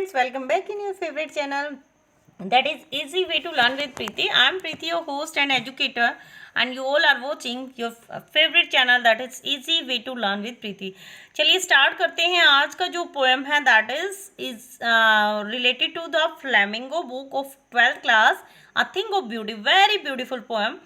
friends, welcome back in your favorite channel, that is Easy Way to Learn with Preeti. I am Preeti, your host and educator, and you all are watching your favorite channel, that is Easy Way to Learn with Preeti. चलिए start करते हैं. आज का जो poem है that is related to the flamingo book of 12th class, a thing of beauty, very beautiful poem.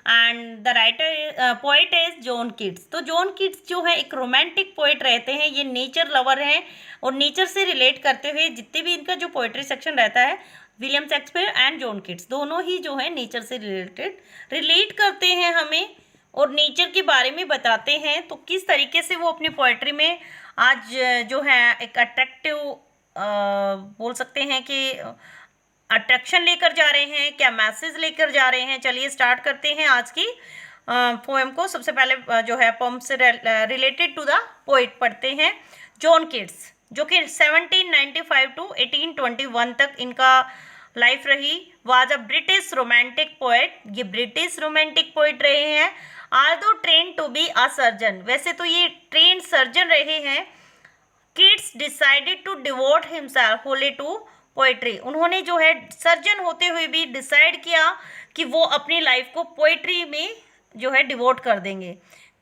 And the writer poet is John Keats. तो John Keats जो है एक रोमांटिक पोइट रहते हैं, ये नेचर लवर हैं और नेचर से रिलेट करते हुए जितने भी इनका जो पोइट्री सेक्शन रहता है, William Shakespeare and John Keats दोनों ही जो है नेचर से रिलेट करते हैं हमें और नेचर के बारे में बताते हैं. तो किस तरीके से वो अपनी पोइट्री में आज जो है एक अट्रैक्टिव बोल सकते हैं कि अट्रैक्शन लेकर जा रहे हैं, क्या मैसेज लेकर जा रहे हैं. चलिए स्टार्ट करते हैं आज की पोएम को. सबसे पहले जो है पोएम से रिलेटेड टू द पोइट पढ़ते हैं. जॉन कीट्स जो कि 1795 टू 1821 तक इनका लाइफ रही, was a British romantic poet. ये ब्रिटिश रोमांटिक पोइट रहे हैं. Although train to be a surgeon, वैसे तो ये ट्रेन सर्जन रहे हैं. Keats decided to devote himself wholly to poetry. उन्होंने जो है सर्जन होते हुए भी डिसाइड किया कि वो अपनी लाइफ को पोइट्री में जो है डिवोट कर देंगे.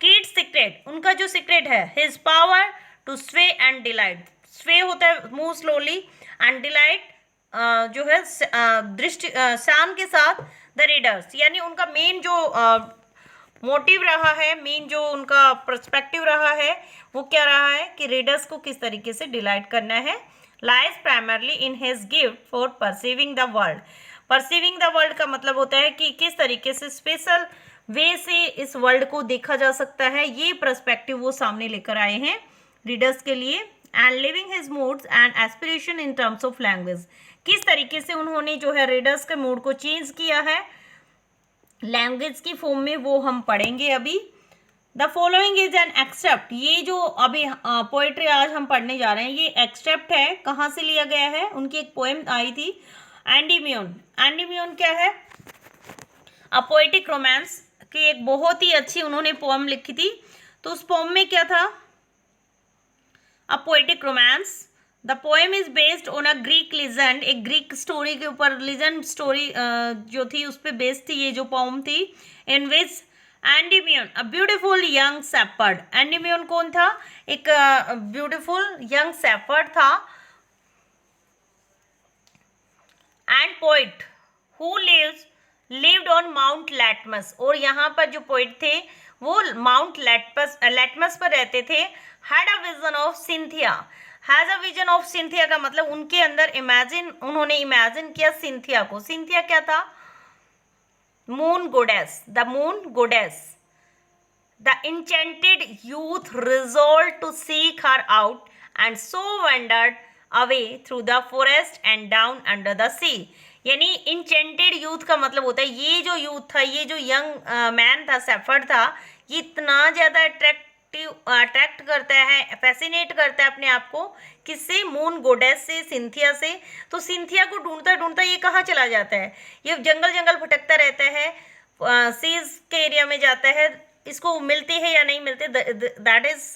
कीट्स सीक्रेट, उनका जो सीक्रेट है, हिज पावर टू स्वे एंड डिलाइट. स्वे होता है मूव स्लोली एंड डिलाइट जो है दृष्टि शान के साथ द रीडर्स. यानी उनका मेन जो मोटिव रहा है, मेन जो उनका पर्सपेक्टिव रहा है वो क्या रहा है कि रीडर्स को किस तरीके से डिलाइट करना है. Lies primarily in his gift for perceiving the world. Perceiving the world का मतलब होता है कि किस तरीके से स्पेशल वे से इस वर्ल्ड को देखा जा सकता है, ये पर्सपेक्टिव वो सामने लेकर आए हैं रीडर्स के लिए. And living his moods and aspiration in terms of language, किस तरीके से उन्होंने जो है रीडर्स के मूड को चेंज किया है लैंग्वेज की फॉर्म में, वो हम पढ़ेंगे अभी. The following is an except. ये जो अभी पोइट्री आज हम पढ़ने जा रहे हैं ये एक्सेप्ट है. कहाँ से लिया गया है? उनकी एक पोएम आई थी एंडीम्यून. एंडीम्यून क्या है? अ पोएटिक रोमांस की एक बहुत ही अच्छी उन्होंने पोएम लिखी थी. तो उस पोएम में क्या था? A poetic romance. The poem is based on a Greek legend. एक ग्रीक स्टोरी के ऊपर लीजेंड स्टोरी जो थी उस पर बेस्ड थी ये जो पोएम थी. In which Endymion a beautiful young shepherd. Endymion कौन था? एक ब्यूटीफुल यंग शेपर्ड था and poet who lived on mount Latmus. और यहाँ पर जो पोइट थे वो माउंट लैटमस पर रहते थे. Had a vision of Cynthia. Has a vision of Cynthia का मतलब उनके अंदर उन्होंने इमेजिन किया सिंथिया को. सिंथिया क्या था? Moon गोडेस, the moon गोडेस. The enchanted youth resolved to seek her out and so wandered away through the forest and down under the sea. यानी enchanted youth का मतलब होता है ये जो यूथ था, ये जो यंग मैन था, शेफर्ड था, ये इतना ज़्यादा अट्रैक्ट करता है, फैसिनेट करता है अपने आप को. किससे? मून गोडेस से, सिंथिया से. तो सिंथिया को ढूंढता ढूंढता ये कहाँ चला जाता है? ये जंगल जंगल भटकता रहता है, सीज के एरिया में जाता है. इसको मिलती है या नहीं मिलती, that is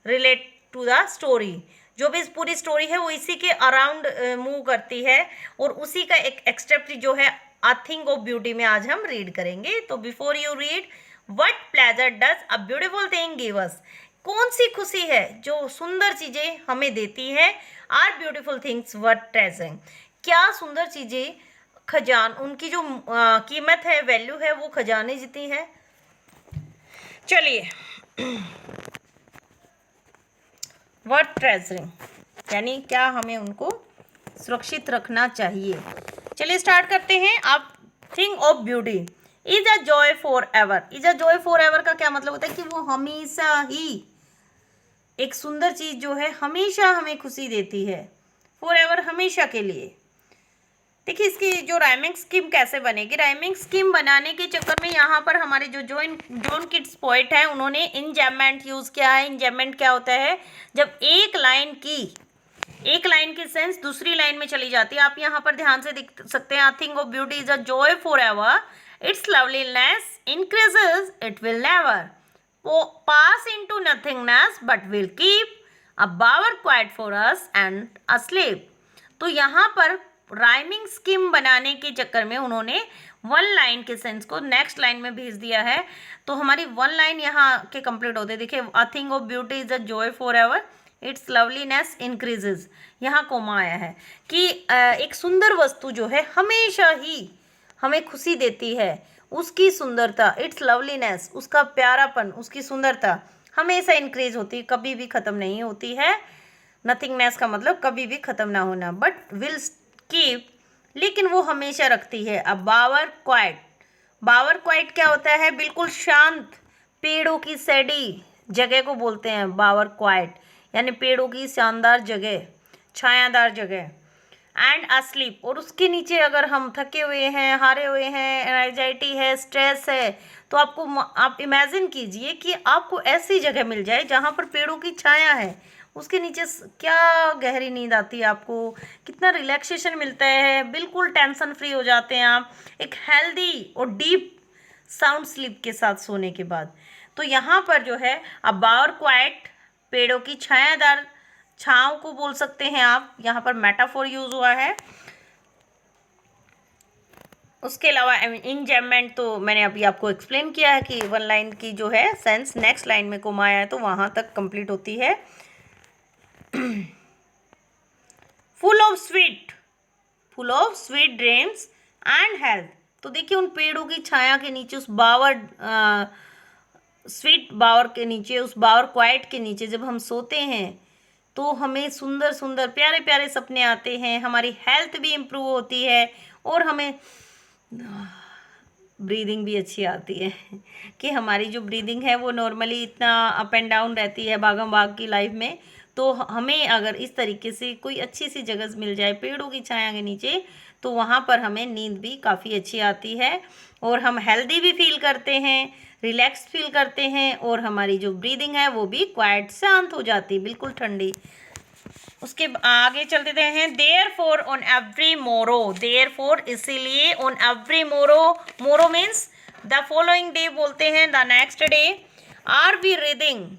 relate to the story. जो भी पूरी स्टोरी है वो इसी के अराउंड मूव करती है और उसी का एक एक्सट्रैक्ट जो है अ थिंग ऑफ ब्यूटी में आज हम रीड करेंगे. तो before you read, what pleasure does a beautiful thing give us. कौन सी खुशी है जो सुंदर चीज़ें हमें देती हैं. Are beautiful things worth treasuring. क्या सुंदर चीज़ें खजान, उनकी जो कीमत है, वैल्यू है, वो खजाने जितनी है. चलिए, वर्थ ट्रेजरिंग यानी क्या हमें उनको सुरक्षित रखना चाहिए. चलिए स्टार्ट करते हैं. आप thing of beauty is a joy for ever. Is a joy for ever का क्या मतलब होता है कि वो हमेशा ही एक सुंदर चीज़ जो है हमेशा हमें खुशी देती है. फॉर एवर हमेशा के लिए. देखिए इसकी जो राइमिंग स्कीम कैसे बनेगी. राइमिंग स्कीम बनाने के चक्कर में यहाँ पर हमारे जो जॉन कीट्स पोइट हैं उन्होंने इंजैमेंट यूज़ किया है. इंजैमेंट क्या होता है? जब एक लाइन की सेंस दूसरी लाइन में चली जाती है. आप यहाँ पर ध्यान से देख सकते हैं. Thing of beauty is a joy for ever, it's loveliness increases, it will never pass into nothingness but will keep a bower quiet for us and asleep. तो यहाँ पर राइमिंग स्कीम बनाने के चक्कर में उन्होंने वन लाइन के sense को नेक्स्ट लाइन में भेज दिया है। तो हमारी वन लाइन यहाँ के कंप्लीट होते हैं। देखिए, अ thing of beauty is a joy for ever, it's loveliness increases. यहाँ कोमा आया है कि एक सुंदर वस्तु जो है हमेशा ही हमें खुशी देती है, उसकी सुंदरता, इट्स लवलीनेस, उसका प्यारापन, उसकी सुंदरता हमेशा इंक्रीज होती है, कभी भी ख़त्म नहीं होती है। नथिंगनेस का मतलब कभी भी ख़त्म ना होना, बट विल कीप, लेकिन वो हमेशा रखती है। अब बावर क्वाइट, बावर क्वाइट क्या होता है? बिल्कुल शांत, पेड़ों की सैडी जगह को बोलते हैं बावर क्वाइट, यानी पेड़ों की शानदार जगह, छायादार जगह। एंड अस्लीप, और उसके नीचे अगर हम थके हुए हैं, हारे हुए हैं, एंजाइटी है, स्ट्रेस है, तो आप इमेजिन कीजिए कि आपको ऐसी जगह मिल जाए जहाँ पर पेड़ों की छाया है, उसके नीचे क्या गहरी नींद आती है आपको, कितना रिलैक्सेशन मिलता है, बिल्कुल टेंशन फ्री हो जाते हैं आप एक हेल्दी और डीप साउंड स्लीप के साथ सोने के बाद। तो यहाँ पर जो है अब बावर क्वाइट, पेड़ों की छायादार छांव को बोल सकते हैं आप, यहाँ पर मेटाफोर यूज हुआ है। उसके अलावा इंजैममेंट तो मैंने अभी आपको एक्सप्लेन किया है कि वन लाइन की जो है सेंस नेक्स्ट लाइन में कोमा आया है तो वहाँ तक कंप्लीट होती है। Full of sweet dreams and health. तो देखिए, उन पेड़ों की छाया के नीचे, उस बावर स्वीट बावर के नीचे, उस बावर क्वाइट के नीचे जब हम सोते हैं तो हमें सुंदर सुंदर प्यारे प्यारे सपने आते हैं, हमारी हेल्थ भी इम्प्रूव होती है और हमें ब्रीदिंग भी अच्छी आती है कि हमारी जो ब्रीदिंग है वो नॉर्मली इतना अप एंड डाउन रहती है भागम भाग की लाइफ में। तो हमें अगर इस तरीके से कोई अच्छी सी जगह मिल जाए पेड़ों की छाया के नीचे, तो वहाँ पर हमें नींद भी काफ़ी अच्छी आती है और हम हेल्दी भी फील करते हैं, रिलैक्स फील करते हैं और हमारी जो ब्रीदिंग है वो भी क्वाइट शांत हो जाती है, बिल्कुल ठंडी। उसके आगे चलते हैं। Therefore on every morrow, therefore इसीलिए, on every morrow, morrow means the following day बोलते हैं, the next day, are we reading,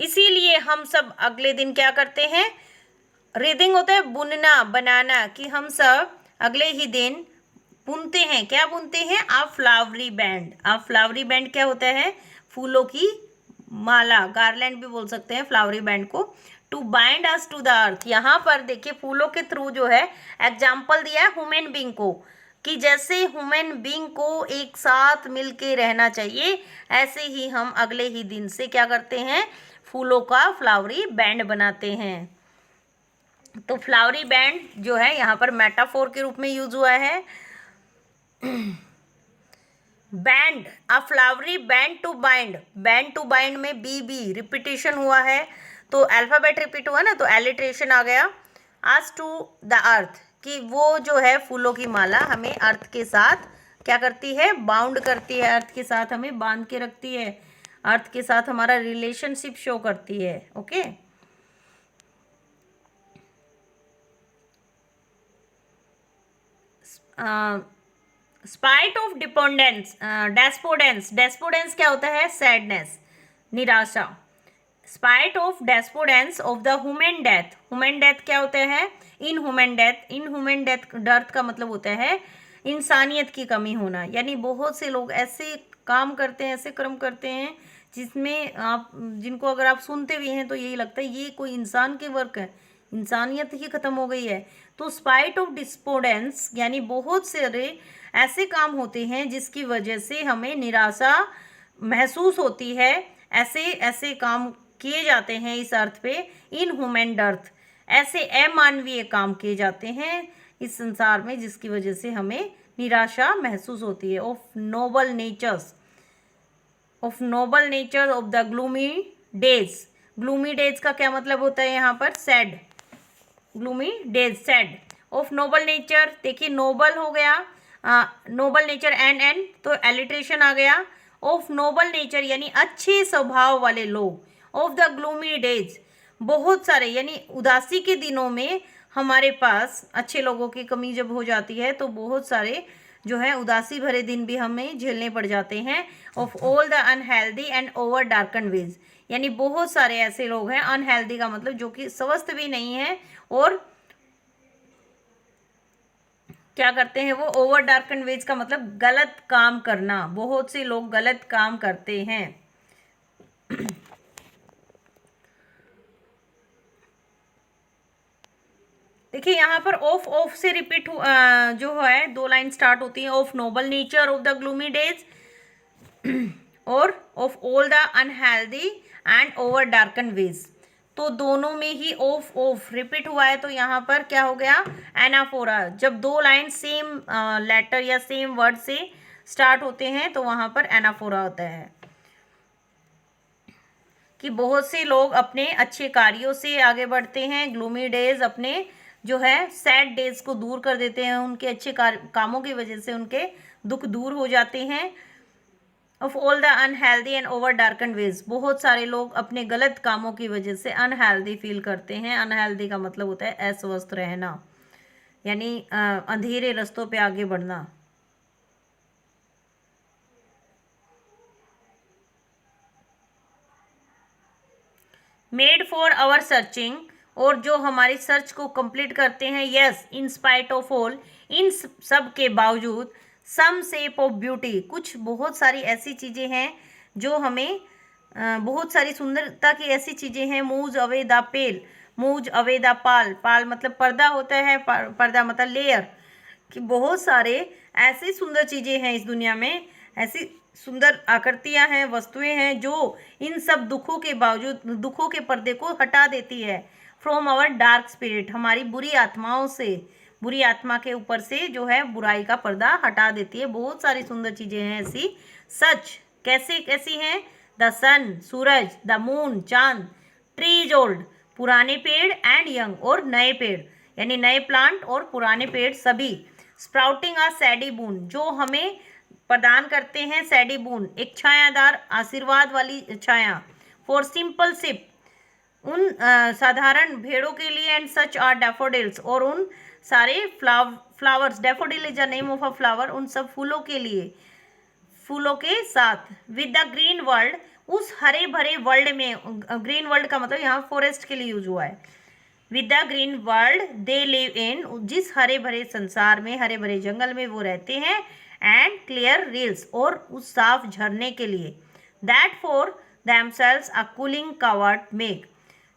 इसीलिए हम सब अगले दिन क्या करते हैं? रीडिंग होता है बुनना, बनाना, कि हम सब अगले ही दिन बुनते हैं। क्या बुनते हैं? आ फ्लावरी बैंड। आ फ्लावरी बैंड क्या होता है? फूलों की माला, गार्लैंड भी बोल सकते हैं फ्लावरी बैंड को। To bind us to the earth, यहाँ पर देखिए फूलों के थ्रू जो है एग्जाम्पल दिया है ह्यूमन बींग को, कि जैसे ह्यूमन बींग को एक साथ मिल के रहना चाहिए, ऐसे ही हम अगले ही दिन से क्या करते हैं? फूलों का फ्लावरी बैंड बनाते हैं। तो फ्लावरी बैंड जो है यहाँ पर मेटाफोर के रूप में यूज हुआ है। Band, a flowery band to bind, band to bind में बी रिपीटेशन हुआ है तो अल्फाबेट रिपीट हुआ ना, तो एलिट्रेशन आ गया। आज टू द अर्थ, कि वो जो है फूलों की माला हमें अर्थ के साथ क्या करती है? बाउंड करती है, अर्थ के साथ हमें बांध के रखती है, अर्थ के साथ हमारा रिलेशनशिप शो करती है। Okay, spite of dependence, despondence, despondence क्या होता है? सैडनेस, निराशा। Spite of despondence of the human death, human death क्या होता है? In human death, in human death का मतलब होता है इंसानियत की कमी होना, यानी बहुत से लोग ऐसे काम करते हैं, ऐसे कर्म करते हैं जिसमें आप, जिनको अगर आप सुनते भी हैं तो यही लगता है ये कोई इंसान के वर्क है, इंसानियत ही खत्म हो गई है। तो स्पाइट ऑफ डिस्पोडेंस यानी बहुत सारे ऐसे काम होते हैं जिसकी वजह से हमें निराशा महसूस होती है, ऐसे ऐसे काम किए जाते हैं इस अर्थ पे, इन ह्यूमन डर्थ, ऐसे अमानवीय काम किए जाते हैं इस संसार में जिसकी वजह से हमें निराशा महसूस होती है। Of noble natures, of noble nature of the gloomy days, gloomy days का क्या मतलब होता है यहाँ पर? Sad, gloomy days sad. Of noble nature, देखिए नोबल हो गया, नोबल नेचर एन तो एलिट्रेशन आ गया। ऑफ नोबल नेचर यानी अच्छे स्वभाव वाले लोग, ऑफ द ग्लूमी डेज बहुत सारे, यानी उदासी के दिनों में हमारे पास अच्छे लोगों की कमी जब हो जाती है तो बहुत सारे जो है उदासी भरे दिन भी हमें झेलने पड़ जाते हैं। Of all the unhealthy and over darken ways, यानी बहुत सारे ऐसे लोग हैं, अनहेल्दी का मतलब जो कि स्वस्थ भी नहीं है और क्या करते हैं वो, ओवर डार्कन वेज का मतलब गलत काम करना, बहुत से लोग गलत काम करते हैं। देखिए यहाँ पर ऑफ ऑफ से रिपीट जो है 2 लाइन स्टार्ट होती है, of noble nature of the gloomy days और of all the unhealthy and over darken ways. तो दोनों में ही ऑफ ऑफ रिपीट हुआ है, तो यहाँ पर क्या हो गया, एनाफोरा। जब 2 लाइन सेम लेटर या सेम वर्ड से स्टार्ट होते हैं तो वहाँ पर एनाफोरा होता है कि बहुत से लोग अपने अच्छे कार्यों से आगे बढ़ते हैं, ग्लूमी डेज अपने जो है सैड डेज को दूर कर देते हैं, उनके अच्छे कामों की वजह से उनके दुख दूर हो जाते हैं। Of all the unhealthy and over darken ways, बहुत सारे लोग अपने गलत कामों की वजह से अनहेल्दी फील करते हैं। अनहेल्दी का मतलब होता है अस्वस्थ रहना, यानी अंधेरे रास्तों पे आगे बढ़ना। मेड फॉर आवर सर्चिंग, और जो हमारी सर्च को कंप्लीट करते हैं। Yes, in spite of all, इन सब के बावजूद। सम शेप ऑफ ब्यूटी, कुछ बहुत सारी ऐसी चीज़ें हैं जो हमें बहुत सारी सुंदरता की ऐसी चीज़ें हैं। Moves away the pall, moves away the pall, pall मतलब पर्दा होता है, पर्दा मतलब लेयर, कि बहुत सारे ऐसी सुंदर चीज़ें हैं इस दुनिया में, ऐसी सुंदर आकृतियां हैं, वस्तुएं हैं जो इन सब दुखों के बावजूद दुखों के पर्दे को हटा देती है। फ्रॉम आवर डार्क स्पिरिट, हमारी बुरी आत्माओं से, बुरी आत्मा के ऊपर से जो है बुराई का पर्दा हटा देती है। बहुत सारी सुंदर चीज़ें हैं ऐसी। सच, कैसे कैसी हैं, द सन सूरज, द मून चांद, ट्रीज ओल्ड पुराने पेड़, एंड यंग और नए पेड़, यानी नए प्लांट और पुराने पेड़ सभी। स्प्राउटिंग आ सैडी बून, जो हमें प्रदान करते हैं सैडी बून, एक छायादार आशीर्वाद वाली छाया। फॉर सिंपल सिप, उन साधारण भेड़ों के लिए। एंड सच आर डैफोडिल्स, और उन सारे flowers, daffodil is the name of a flower, उन सब फूलों के लिए, फूलों के साथ। विद द ग्रीन वर्ल्ड, उस हरे भरे वर्ल्ड में, ग्रीन वर्ल्ड का मतलब यहाँ फॉरेस्ट के लिए यूज हुआ है। With the green world they live in, जिस हरे भरे संसार में, हरे भरे जंगल में वो रहते हैं। एंड क्लियर रील्स, और उस साफ झरने के लिए। That for themselves a cooling covered make,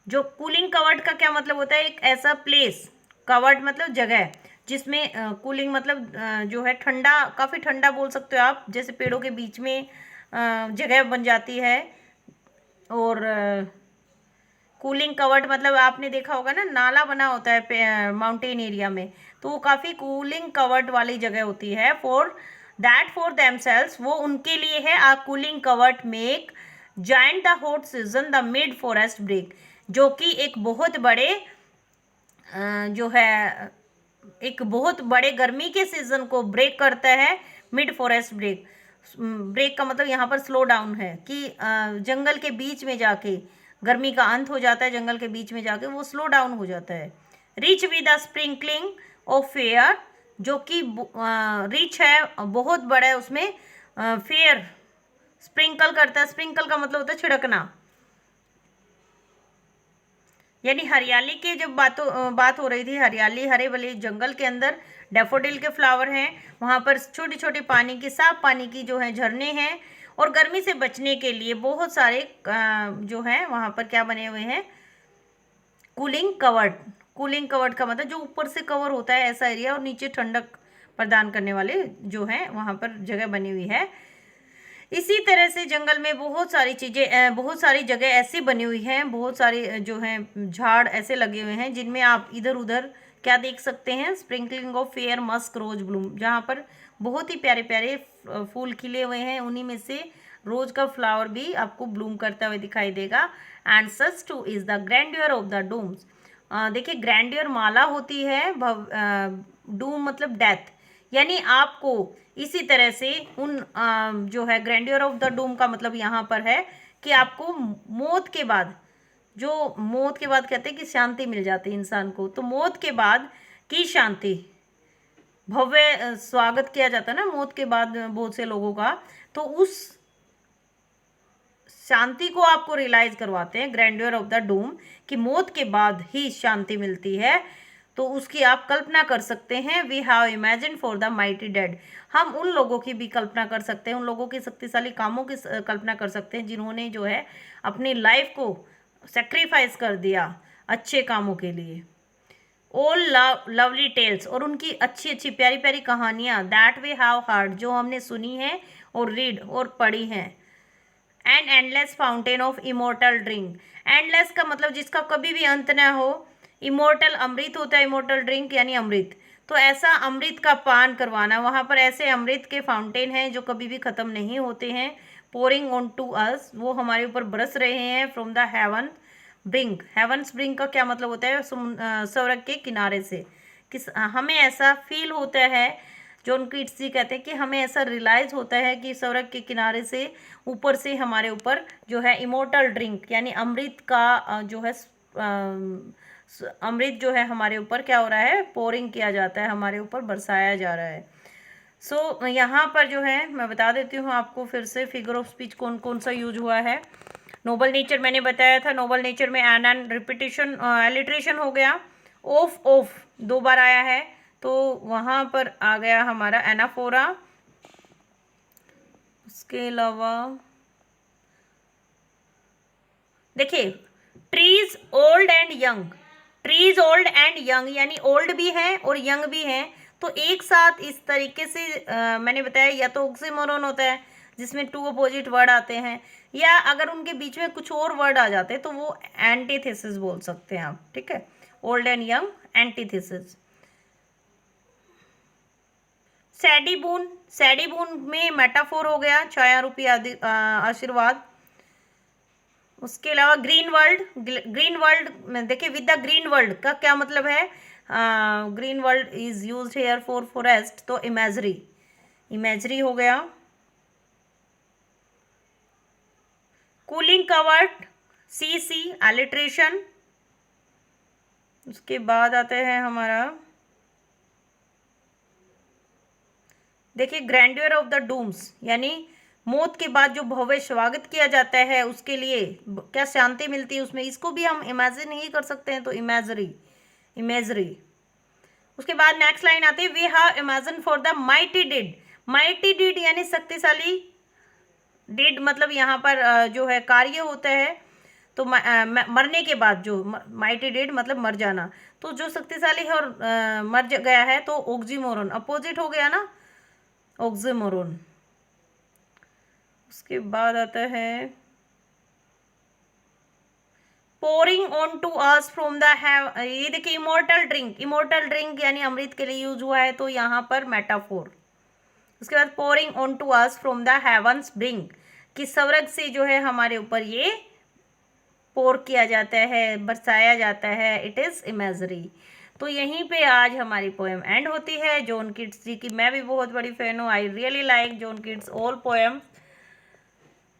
जो कूलिंग कवर्ड का क्या मतलब होता है, एक ऐसा प्लेस, कवर्ड मतलब जगह, जिसमें कूलिंग मतलब जो है ठंडा, काफ़ी ठंडा बोल सकते हो आप, जैसे पेड़ों के बीच में जगह बन जाती है। और कूलिंग कवर्ड मतलब आपने देखा होगा ना, नाला बना होता है माउंटेन एरिया में, तो वो काफ़ी कूलिंग कवर्ड वाली जगह होती है। फॉर दैट फॉर देमसेल्स, वो उनके लिए है। A cooling covert make join the hot season the mid forest brake, जो कि एक बहुत बड़े जो है एक बहुत बड़े गर्मी के सीजन को ब्रेक करता है। मिड फॉरेस्ट ब्रेक, ब्रेक का मतलब यहाँ पर स्लो डाउन है, कि जंगल के बीच में जाके गर्मी का अंत हो जाता है, जंगल के बीच में जाके वो स्लो डाउन हो जाता है। Rich with the sprinkling of fair, जो कि रिच है, बहुत बड़ा है, उसमें फेयर स्प्रिंकल करता है। स्प्रिंकल का मतलब होता है छिड़कना, यानी हरियाली की जब बात हो रही थी, हरियाली, हरे भरे जंगल के अंदर डैफोडिल के फ्लावर हैं, वहाँ पर छोटी छोटी पानी की, साफ पानी की जो है झरने हैं। और गर्मी से बचने के लिए बहुत सारे जो हैं वहाँ पर क्या बने हुए हैं, कूलिंग कवर्ड। कूलिंग कवर्ड का मतलब जो ऊपर से कवर होता है ऐसा एरिया, और नीचे ठंडक प्रदान करने वाले जो हैं वहाँ पर जगह बनी हुई है। इसी तरह से जंगल में बहुत सारी चीज़ें, बहुत सारी जगह ऐसी बनी हुई हैं, बहुत सारे जो हैं झाड़ ऐसे लगे हुए हैं जिनमें आप इधर उधर क्या देख सकते हैं, sprinkling of fair musk rose bloom, जहाँ पर बहुत ही प्यारे प्यारे फूल खिले हुए हैं, उन्हीं में से रोज का फ्लावर भी आपको ब्लूम करता हुआ दिखाई देगा। And such too is the grandeur of the dooms, देखिए ग्रैंड्योर माला होती है, डूम मतलब डेथ, यानी आपको इसी तरह से उन जो है ग्रैंडियर ऑफ द डूम का मतलब यहाँ पर है कि आपको मौत के बाद, जो मौत के बाद कहते हैं कि शांति मिल जाती है इंसान को, तो मौत के बाद की शांति, भव्य स्वागत किया जाता है ना मौत के बाद बहुत से लोगों का, तो उस शांति को आपको रियलाइज करवाते हैं ग्रैंडियर ऑफ द डूम, कि मौत के बाद ही शांति मिलती है। तो उसकी आप कल्पना कर सकते हैं। We have imagine for the mighty dead, हम उन लोगों की भी कल्पना कर सकते हैं, उन लोगों के शक्तिशाली कामों की कल्पना कर सकते हैं जिन्होंने जो है अपनी लाइफ को सेक्रीफाइस कर दिया अच्छे कामों के लिए। ऑल लवली टेल्स, और उनकी अच्छी अच्छी प्यारी प्यारी कहानियाँ, दैट वी हैव हर्ड, जो हमने सुनी है और रीड और पढ़ी हैं। And endless fountain of immortal drink, endless का मतलब जिसका कभी भी अंत न हो, इमोर्टल अमृत होता है, इमोर्टल ड्रिंक यानी अमृत, तो ऐसा अमृत का पान करवाना। वहाँ पर ऐसे अमृत के फाउंटेन हैं जो कभी भी ख़त्म नहीं होते हैं। पोरिंग ऑन टू अस, वो हमारे ऊपर बरस रहे हैं। From the heaven brink, heavens brink का क्या मतलब होता है? स्वर्ग के किनारे से। किस हमें ऐसा फील होता है, जॉन कीट्स कहते हैं कि हमें ऐसा रियलाइज होता है कि स्वर्ग के किनारे से ऊपर से हमारे ऊपर जो है इमोर्टल ड्रिंक यानी अमृत का जो है अमृत जो है हमारे ऊपर क्या हो रहा है, पोरिंग किया जाता है, हमारे ऊपर बरसाया जा रहा है। सो यहाँ पर जो है मैं बता देती हूँ आपको फिर से फिगर ऑफ स्पीच कौन कौन सा यूज हुआ है। नोबल नेचर मैंने बताया था, नोबल नेचर में एन रिपीटेशन एलिट्रेशन हो गया। ऑफ ऑफ 2 बार आया है, तो वहाँ पर आ गया हमारा एनाफोरा। उसके अलावा देखिए trees old and young, trees old and young यानी ओल्ड भी हैं और यंग भी हैं, तो एक साथ इस तरीके से मैंने बताया, या तो ऑक्सीमोरन होता है जिसमें 2 अपोजिट वर्ड आते हैं, या अगर उनके बीच में कुछ और वर्ड आ जाते हैं तो वो एंटीथेसिस बोल सकते हैं आप। ठीक है, ओल्ड एंड यंग एंटीथेसिस। सैडी बून, सैडी बून में मेटाफोर हो गया, छाया रूपी आशीर्वाद। उसके अलावा ग्रीन वर्ल्ड, ग्रीन वर्ल्ड देखिए विद द ग्रीन वर्ल्ड का क्या मतलब है? Green world is used here for forest, तो इमेजरी, इमेजरी हो गया। कूलिंग कवर्ड, सी सी एलिट्रेशन। उसके बाद आते हैं हमारा देखिए ग्रैंड्योर ऑफ द डूम्स, यानी मौत के बाद जो भव्य स्वागत किया जाता है उसके लिए क्या शांति मिलती है उसमें, इसको भी हम इमेजिन ही कर सकते हैं, तो इमेजरी, इमेजरी। उसके बाद नेक्स्ट लाइन आती है we have imagine for the mighty dead, mighty dead यानी शक्तिशाली, डिड मतलब यहाँ पर जो है कार्य होता है, तो मरने के बाद जो माइटी डिड मतलब मर जाना, तो जो शक्तिशाली है और मर गया है, तो ऑक्सीमोरन अपोजिट हो गया ना, ऑक्सीमोरन। उसके बाद आता है pouring on to us from the heaven, ये देखिए इमोर्टल ड्रिंक, इमोर्टल ड्रिंक यानी अमृत के लिए यूज हुआ है, तो यहाँ पर मेटाफोर। उसके बाद pouring on to us from the heavens brink, कि स्वर्ग से जो है हमारे ऊपर ये पोर किया जाता है, बरसाया जाता है, इट इज़ इमेजरी। तो यहीं पे आज हमारी पोएम एंड होती है। जॉन कीट्स जी की मैं भी बहुत बड़ी फ़ैन हूँ, I really like John Keats all poems.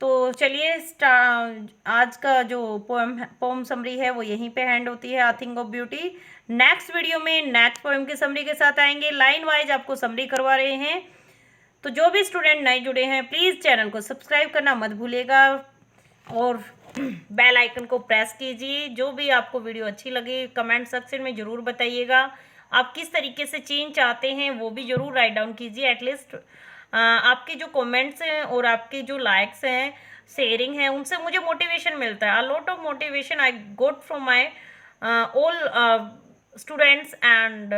तो चलिए आज का जो पोम समरी है वो यहीं पे हैंड होती है, a thing of beauty. Next video में नेक्स्ट पोएम की समरी के साथ आएंगे, लाइन वाइज आपको समरी करवा रहे हैं। तो जो भी स्टूडेंट नए जुड़े हैं प्लीज़ चैनल को सब्सक्राइब करना मत भूलिएगा और बेल आइकन को प्रेस कीजिए। जो भी आपको वीडियो अच्छी लगे कमेंट सेक्शन में ज़रूर बताइएगा। आप किस तरीके से चेंज चाहते हैं वो भी ज़रूर राइट डाउन कीजिए। एटलीस्ट आपके जो कमेंट्स हैं और आपके जो लाइक्स हैं, शेयरिंग है, उनसे मुझे मोटिवेशन मिलता है। A lot of motivation I got from my all students and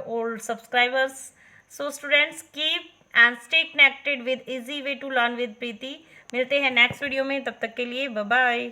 all subscribers. So students keep and stay connected with easy way to learn with प्रीति। मिलते हैं नेक्स्ट वीडियो में, तब तक के लिए बाय बाय।